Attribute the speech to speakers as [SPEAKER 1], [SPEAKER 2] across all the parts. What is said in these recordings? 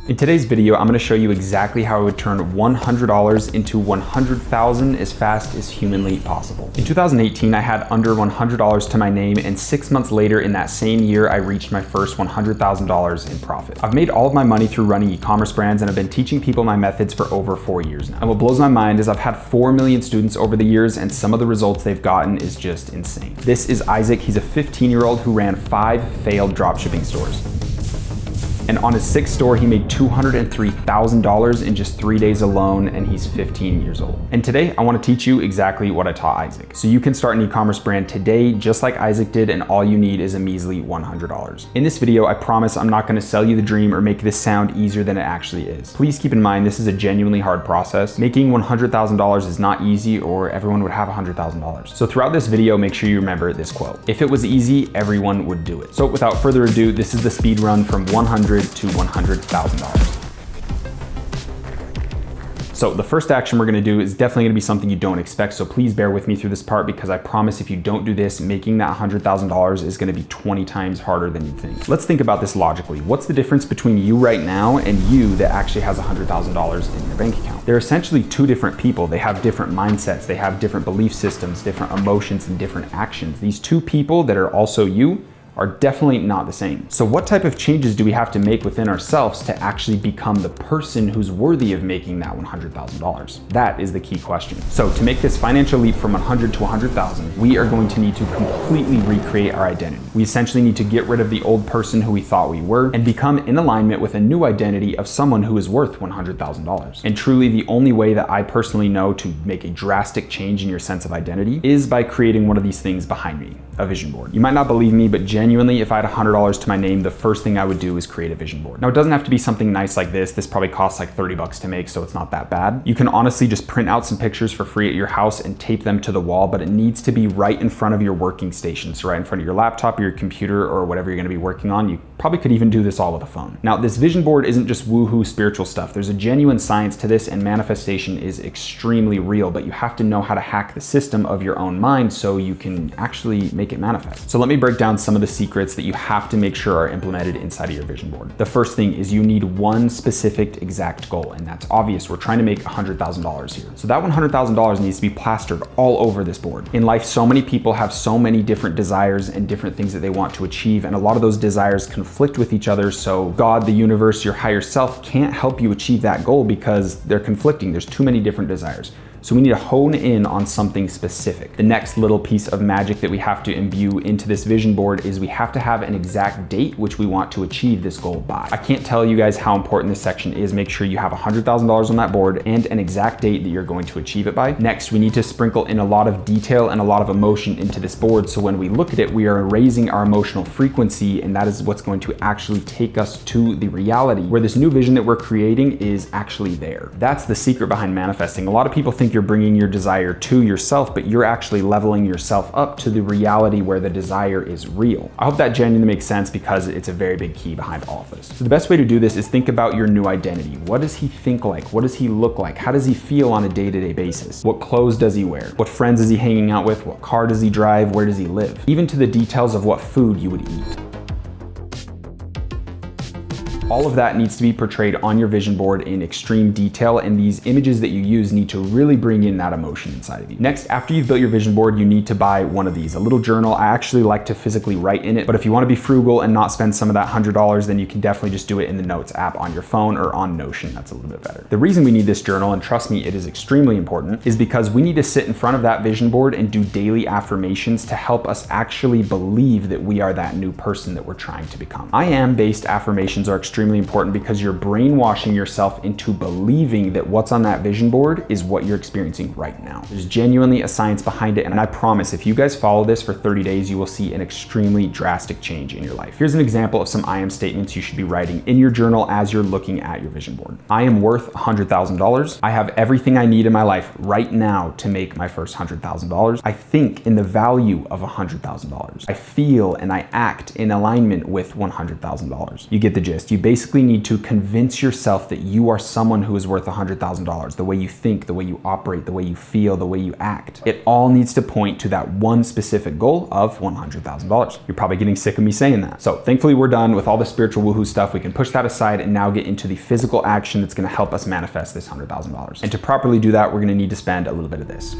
[SPEAKER 1] In today's video, I'm gonna show you exactly how I would turn $100 into $100,000 as fast as humanly possible. In 2018, I had under $100 to my name, and 6 months later in that same year, I reached my first $100,000 in profit. I've made all of my money through running e-commerce brands, and I've been teaching people my methods for over 4 years now. And what blows my mind is I've had 4 million students over the years, and some of the results they've gotten is just insane. This is Isaac. He's a 15-year-old who ran 5 failed dropshipping stores. And on his 6th store, he made $203,000 in just 3 days alone, and he's 15 years old. And today, I wanna teach you exactly what I taught Isaac. So you can start an e-commerce brand today, just like Isaac did, and all you need is a measly $100. In this video, I promise I'm not gonna sell you the dream or make this sound easier than it actually is. Please keep in mind, this is a genuinely hard process. Making $100,000 is not easy, or everyone would have $100,000. So throughout this video, make sure you remember this quote. If it was easy, everyone would do it. So without further ado, this is the speed run from 100 to $100,000. So the first action we're gonna do is definitely gonna be something you don't expect, so please bear with me through this part, because I promise if you don't do this, making that $100,000 is gonna be 20 times harder than you think. Let's think about this logically. What's the difference between you right now and you that actually has $100,000 in your bank account? They're essentially two different people. They have different mindsets, they have different belief systems, different emotions, and different actions. These two people that are also you are definitely not the same. So what type of changes do we have to make within ourselves to actually become the person who's worthy of making that $100,000? That is the key question. So to make this financial leap from 100 to 100,000, we are going to need to completely recreate our identity. We essentially need to get rid of the old person who we thought we were and become in alignment with a new identity of someone who is worth $100,000. And truly the only way that I personally know to make a drastic change in your sense of identity is by creating one of these things behind me, a vision board. You might not believe me, but genuinely, if I had $100 to my name, the first thing I would do is create a vision board. Now, it doesn't have to be something nice like this. This probably costs like 30 bucks to make, so it's not that bad. You can honestly just print out some pictures for free at your house and tape them to the wall, but it needs to be right in front of your working station. So right in front of your laptop, your computer, or whatever you're gonna be working on. You probably could even do this all with a phone. Now, this vision board isn't just woohoo spiritual stuff. There's a genuine science to this, and manifestation is extremely real, but you have to know how to hack the system of your own mind so you can actually make it manifest. So let me break down some of the secrets that you have to make sure are implemented inside of your vision board. The first thing is you need one specific exact goal, and that's obvious. We're trying to make $100,000 here. So that $100,000 needs to be plastered all over this board. In life, so many people have so many different desires and different things that they want to achieve, and a lot of those desires conflict with each other, so God, the universe, your higher self can't help you achieve that goal because they're conflicting. There's too many different desires. So we need to hone in on something specific. The next little piece of magic that we have to imbue into this vision board is we have to have an exact date which we want to achieve this goal by. I can't tell you guys how important this section is. Make sure you have $100,000 on that board and an exact date that you're going to achieve it by. Next, we need to sprinkle in a lot of detail and a lot of emotion into this board, so when we look at it, we are raising our emotional frequency, and that is what's going to actually take us to the reality where this new vision that we're creating is actually there. That's the secret behind manifesting. A lot of people think you're bringing your desire to yourself, but you're actually leveling yourself up to the reality where the desire is real. I hope that genuinely makes sense, because it's a very big key behind all of this. So the best way to do this is think about your new identity. What does he think like? What does he look like? How does he feel on a day-to-day basis? What clothes does he wear? What friends is he hanging out with? What car does he drive? Where does he live? Even to the details of what food you would eat. All of that needs to be portrayed on your vision board in extreme detail, and these images that you use need to really bring in that emotion inside of you. Next, after you've built your vision board, you need to buy one of these, a little journal. I actually like to physically write in it, but if you want to be frugal and not spend some of that $100, then you can definitely just do it in the Notes app on your phone or on Notion. That's a little bit better. The reason we need this journal, and trust me, it is extremely important, is because we need to sit in front of that vision board and do daily affirmations to help us actually believe that we are that new person that we're trying to become. I am-based affirmations are extremely important because you're brainwashing yourself into believing that what's on that vision board is what you're experiencing right now. There's genuinely a science behind it, and I promise if you guys follow this for 30 days, you will see an extremely drastic change in your life. Here's an example of some I am statements you should be writing in your journal as you're looking at your vision board. I am worth $100,000. I have everything I need in my life right now to make my first $100,000. I think in the value of $100,000. I feel and I act in alignment with $100,000. You get the gist. You basically need to convince yourself that you are someone who is worth $100,000. The way you think, the way you operate, the way you feel, the way you act. It all needs to point to that one specific goal of $100,000. You're probably getting sick of me saying that. So thankfully we're done with all the spiritual woohoo stuff. We can push that aside and now get into the physical action that's gonna help us manifest this $100,000. And to properly do that, we're gonna need to spend a little bit of this.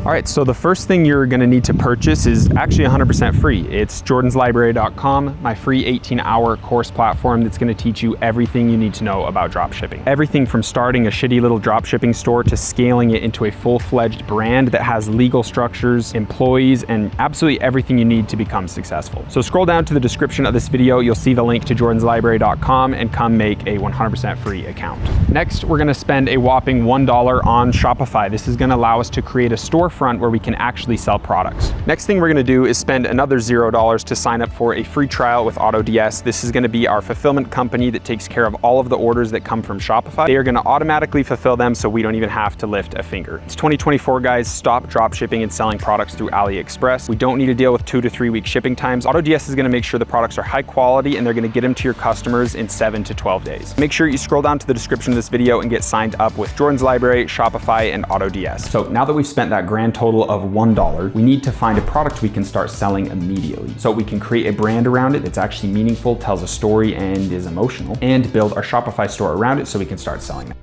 [SPEAKER 1] All right, so the first thing you're gonna need to purchase is actually 100% free. It's jordanslibrary.com, my free 18-hour course platform that's gonna teach you everything you need to know about dropshipping. Everything from starting a shitty little dropshipping store to scaling it into a full-fledged brand that has legal structures, employees, and absolutely everything you need to become successful. So scroll down to the description of this video, you'll see the link to jordanslibrary.com and come make a 100% free account. Next, we're gonna spend a whopping $1 on Shopify. This is gonna allow us to create a storefront where we can actually sell products. Next thing we're gonna do is spend another $0 to sign up for a free trial with AutoDS. This is gonna be our fulfillment company that takes care of all of the orders that come from Shopify. They are gonna automatically fulfill them so we don't even have to lift a finger. It's 2024, guys. Stop drop shipping and selling products through AliExpress. We don't need to deal with 2 to 3 week shipping times. AutoDS is gonna make sure the products are high quality and they're gonna get them to your customers in 7 to 12 days. Make sure you scroll down to the description of this video and get signed up with Jordan's Library, Shopify, and AutoDS. So now that we've spent that grand total of $1, we need to find a product we can start selling immediately. So we can create a brand around it that's actually meaningful, tells a story, and is emotional, and build our Shopify store around it so we can start selling it.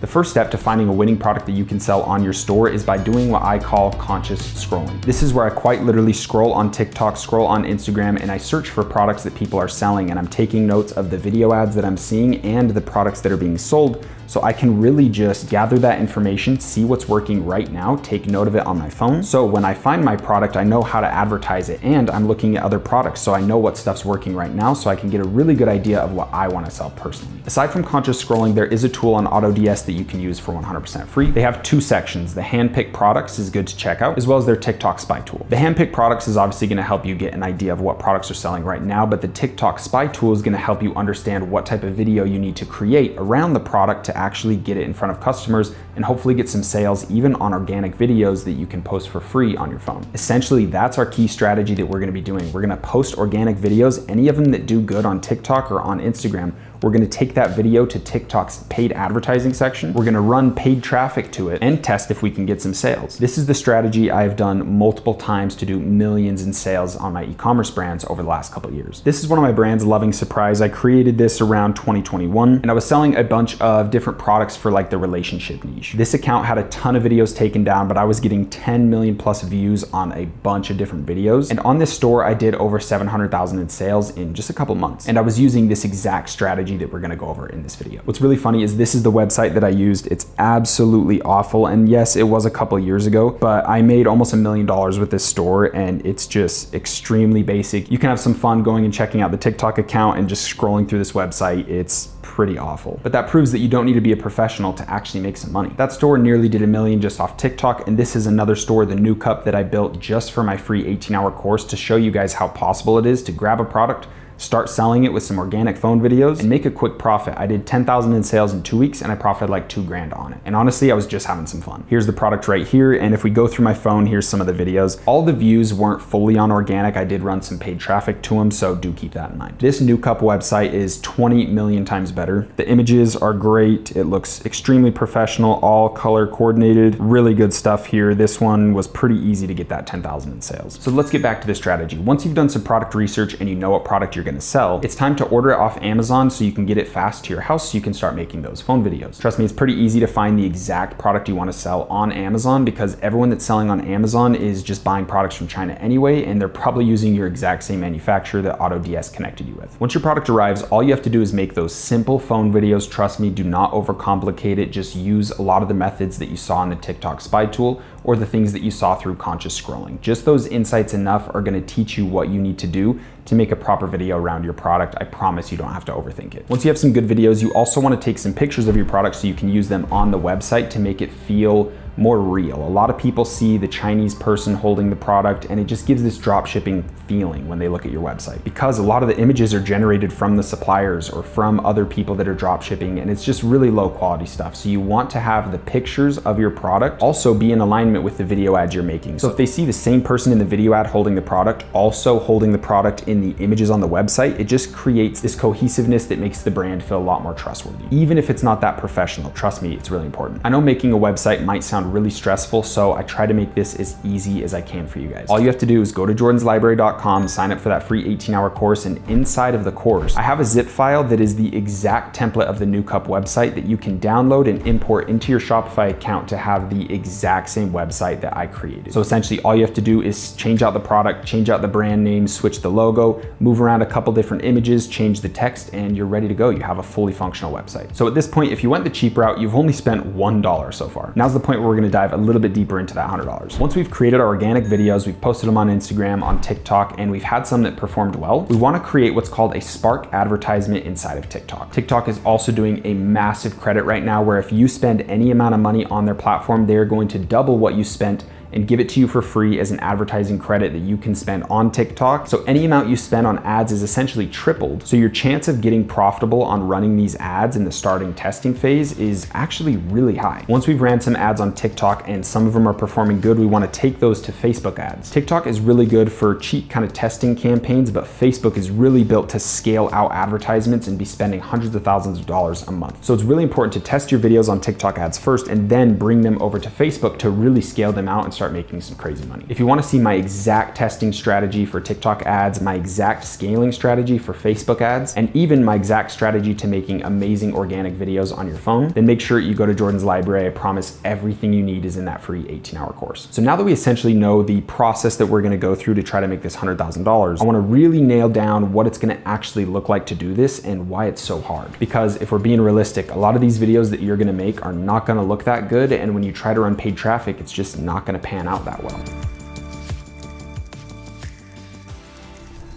[SPEAKER 1] The first step to finding a winning product that you can sell on your store is by doing what I call conscious scrolling. This is where I quite literally scroll on TikTok, scroll on Instagram, and I search for products that people are selling, and I'm taking notes of the video ads that I'm seeing and the products that are being sold, so I can really just gather that information, see what's working right now, take note of it on my phone. So when I find my product, I know how to advertise it, and I'm looking at other products, so I know what stuff's working right now, so I can get a really good idea of what I want to sell personally. Aside from conscious scrolling, there is a tool on AutoDS that you can use for 100% free. They have 2 sections. The handpicked products is good to check out, as well as their TikTok spy tool. The handpicked products is obviously gonna help you get an idea of what products are selling right now, but the TikTok spy tool is gonna help you understand what type of video you need to create around the product to actually get it in front of customers and hopefully get some sales even on organic videos that you can post for free on your phone. Essentially, that's our key strategy that we're gonna be doing. We're gonna post organic videos, any of them that do good on TikTok or on Instagram. We're gonna take that video to TikTok's paid advertising section. We're gonna run paid traffic to it and test if we can get some sales. This is the strategy I've done multiple times to do millions in sales on my e-commerce brands over the last couple of years. This is one of my brands, Loving Surprise. I created this around 2021, and I was selling a bunch of different products for like the relationship niche. This account had a ton of videos taken down, but I was getting 10 million plus views on a bunch of different videos. And on this store, I did over 700,000 in sales in just a couple months. And I was using this exact strategy that we're gonna go over in this video. What's really funny is this is the website that I used. It's absolutely awful. And yes, it was a couple years ago, but I made almost $1 million with this store, and it's just extremely basic. You can have some fun going and checking out the TikTok account and just scrolling through this website. It's pretty awful. But that proves that you don't need to be a professional to actually make some money. That store nearly did $1 million just off TikTok, and this is another store, the New Cup, that I built just for my free 18-hour course to show you guys how possible it is to grab a product, start selling it with some organic phone videos, and make a quick profit. I did 10,000 in sales in 2 weeks, and I profited like 2 grand on it. And honestly, I was just having some fun. Here's the product right here, and if we go through my phone, here's some of the videos. All the views weren't fully on organic. I did run some paid traffic to them, so do keep that in mind. This New Cup website is 20 million times better. The images are great. It looks extremely professional, all color coordinated. Really good stuff here. This one was pretty easy to get that 10,000 in sales. So let's get back to this strategy. Once you've done some product research and you know what product you're gonna sell, it's time to order it off Amazon so you can get it fast to your house so you can start making those phone videos. Trust me, it's pretty easy to find the exact product you want to sell on Amazon, because everyone that's selling on Amazon is just buying products from China anyway, and they're probably using your exact same manufacturer that AutoDS connected you with. Once your product arrives, all you have to do is make those simple phone videos. Trust me, do not overcomplicate it. Just use a lot of the methods that you saw in the TikTok spy tool or the things that you saw through conscious scrolling. Just those insights enough are gonna teach you what you need to do to make a proper video around your product. I promise you don't have to overthink it. Once you have some good videos, you also wanna take some pictures of your product so you can use them on the website to make it feel more real. A lot of people see the Chinese person holding the product and it just gives this drop shipping feeling when they look at your website, because a lot of the images are generated from the suppliers or from other people that are drop shipping, and it's just really low quality stuff. So you want to have the pictures of your product also be in alignment with the video ads you're making. So if they see the same person in the video ad holding the product also holding the product in the images on the website, it just creates this cohesiveness that makes the brand feel a lot more trustworthy. Even if it's not that professional, trust me, it's really important. I know making a website might sound really stressful, so I try to make this as easy as I can for you guys. All you have to do is go to jordanslibrary.com, sign up for that free 18-hour course, and inside of the course, I have a zip file that is the exact template of the NuCup website that you can download and import into your Shopify account to have the exact same website that I created. So essentially all you have to do is change out the product, change out the brand name, switch the logo, move around a couple different images, change the text, and you're ready to go. You have a fully functional website. So at this point, if you went the cheap route, you've only spent $1 so far. Now's the point where we're gonna dive a little bit deeper into that $100. Once we've created our organic videos, we've posted them on Instagram, on TikTok, and we've had some that performed well, we wanna create what's called a Spark advertisement inside of TikTok. TikTok is also doing a massive credit right now where if you spend any amount of money on their platform, they're going to double what you spent and give it to you for free as an advertising credit that you can spend on TikTok. So any amount you spend on ads is essentially tripled. So your chance of getting profitable on running these ads in the starting testing phase is actually really high. Once we've ran some ads on TikTok and some of them are performing good, we want to take those to Facebook ads. TikTok is really good for cheap kind of testing campaigns, but Facebook is really built to scale out advertisements and be spending hundreds of thousands of dollars a month. So it's really important to test your videos on TikTok ads first and then bring them over to Facebook to really scale them out and start making some crazy money. If you want to see my exact testing strategy for TikTok ads, my exact scaling strategy for Facebook ads, and even my exact strategy to making amazing organic videos on your phone, then make sure you go to Jordan's Library. I promise everything you need is in that free 18-hour course. So now that we essentially know the process that we're going to go through to try to make this $100,000, I want to really nail down what it's going to actually look like to do this and why it's so hard. Because if we're being realistic, a lot of these videos that you're going to make are not going to look that good, and when you try to run paid traffic, it's just not going to pan out that well.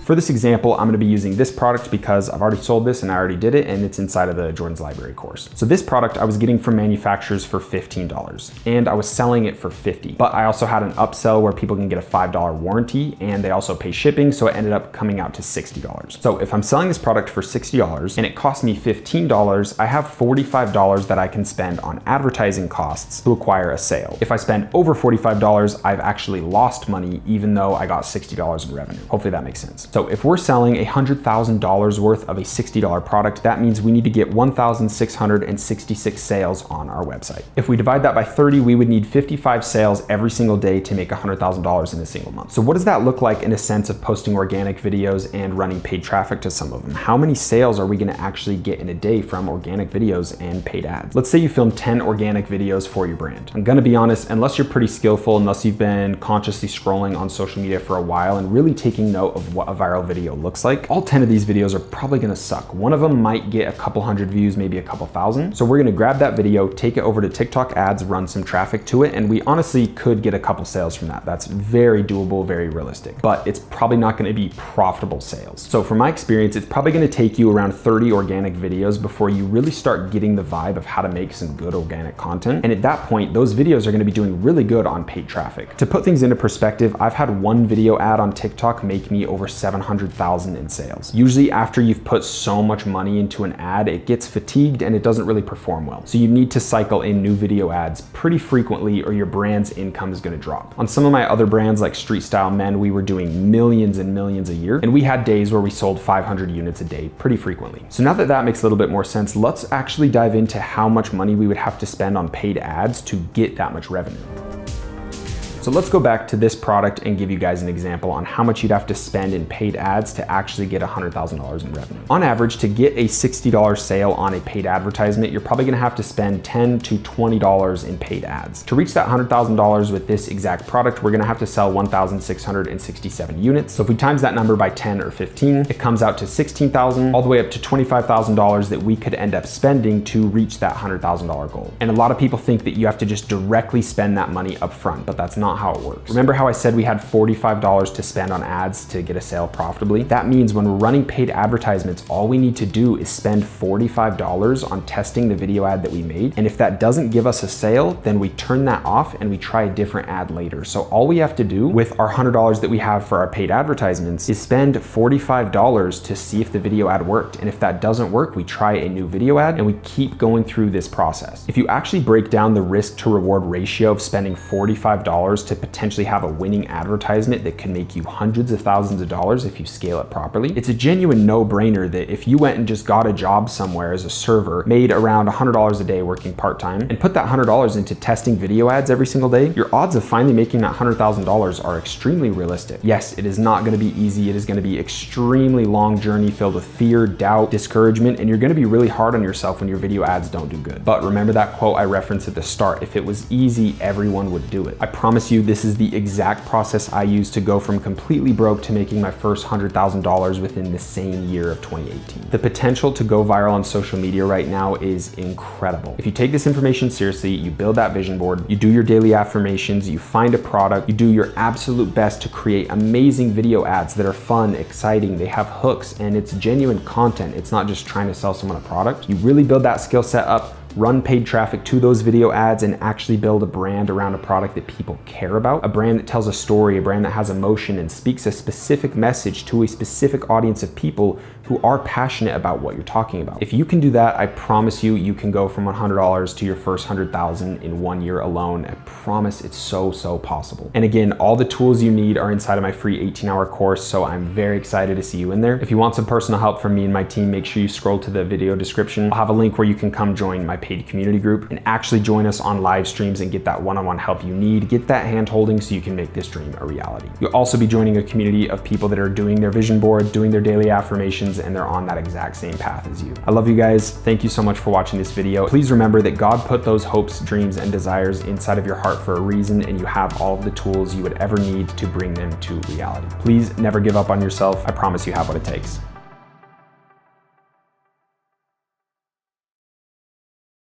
[SPEAKER 1] For this example, I'm gonna be using this product because I've already sold this and I already did it, and it's inside of the Jordan's Library course. So this product I was getting from manufacturers for $15 and I was selling it for $50. But I also had an upsell where people can get a $5 warranty and they also pay shipping, so it ended up coming out to $60. So if I'm selling this product for $60 and it cost me $15, I have $45 that I can spend on advertising costs to acquire a sale. If I spend over $45, I've actually lost money even though I got $60 in revenue. Hopefully that makes sense. So if we're selling $100,000 worth of a $60 product, that means we need to get 1,666 sales on our website. If we divide that by 30, we would need 55 sales every single day to make $100,000 in a single month. So what does that look like in a sense of posting organic videos and running paid traffic to some of them? How many sales are we gonna actually get in a day from organic videos and paid ads? Let's say you film 10 organic videos for your brand. I'm gonna be honest, unless you're pretty skillful, unless you've been consciously scrolling on social media for a while and really taking note of what a viral video looks like, all 10 of these videos are probably gonna suck. One of them might get a couple hundred views, maybe a couple thousand. So we're gonna grab that video, take it over to TikTok ads, run some traffic to it, and we honestly could get a couple sales from that. That's very doable, very realistic, but it's probably not gonna be profitable sales. So from my experience, it's probably gonna take you around 30 organic videos before you really start getting the vibe of how to make some good organic content. And at that point, those videos are gonna be doing really good on paid traffic. To put things into perspective, I've had one video ad on TikTok make me over 700,000 in sales. Usually after you've put so much money into an ad, it gets fatigued and it doesn't really perform well. So you need to cycle in new video ads pretty frequently or your brand's income is gonna drop. On some of my other brands like Street Style Men, we were doing millions and millions a year, and we had days where we sold 500 units a day pretty frequently. So now that that makes a little bit more sense, let's actually dive into how much money we would have to spend on paid ads to get that much revenue. So let's go back to this product and give you guys an example on how much you'd have to spend in paid ads to actually get $100,000 in revenue. On average, to get a $60 sale on a paid advertisement, you're probably gonna have to spend $10 to $20 in paid ads. To reach that $100,000 with this exact product, we're gonna have to sell 1,667 units. So if we times that number by 10 or 15, it comes out to $16,000 all the way up to $25,000 that we could end up spending to reach that $100,000 goal. And a lot of people think that you have to just directly spend that money up front, but that's not not how it works. Remember how I said we had $45 to spend on ads to get a sale profitably? That means when we're running paid advertisements, all we need to do is spend $45 on testing the video ad that we made. And if that doesn't give us a sale, then we turn that off and we try a different ad later. So all we have to do with our $100 that we have for our paid advertisements is spend $45 to see if the video ad worked. And if that doesn't work, we try a new video ad and we keep going through this process. If you actually break down the risk to reward ratio of spending $45 to potentially have a winning advertisement that could make you hundreds of thousands of dollars if you scale it properly, it's a genuine no-brainer that if you went and just got a job somewhere as a server, made around $100 a day working part-time, and put that $100 into testing video ads every single day, your odds of finally making that $100,000 are extremely realistic. Yes, it is not going to be easy. It is going to be extremely long journey filled with fear, doubt, discouragement, and you're going to be really hard on yourself when your video ads don't do good. But remember that quote I referenced at the start, if it was easy, everyone would do it. I promise you this is the exact process I used to go from completely broke to making my first $100,000 within the same year of 2018. The potential to go viral on social media right now is incredible. If you take this information seriously, you build that vision board, you do your daily affirmations, you find a product, you do your absolute best to create amazing video ads that are fun, exciting, they have hooks, and it's genuine content. It's not just trying to sell someone a product. You really build that skill set up, run paid traffic to those video ads, and actually build a brand around a product that people care about, a brand that tells a story, a brand that has emotion and speaks a specific message to a specific audience of people who are passionate about what you're talking about. If you can do that, I promise you, you can go from $100 to your first $100,000 in 1 year alone. I promise it's so possible. And again, all the tools you need are inside of my free 18-hour course, so I'm very excited to see you in there. If you want some personal help from me and my team, make sure you scroll to the video description. I'll have a link where you can come join my paid community group and actually join us on live streams and get that one-on-one help you need, get that hand holding so you can make this dream a reality. You'll also be joining a community of people that are doing their vision board, doing their daily affirmations, and they're on that exact same path as you. I love you guys. Thank you so much for watching this video. Please remember that God put those hopes, dreams, and desires inside of your heart for a reason, and you have all of the tools you would ever need to bring them to reality. Please never give up on yourself. I promise you have what it takes.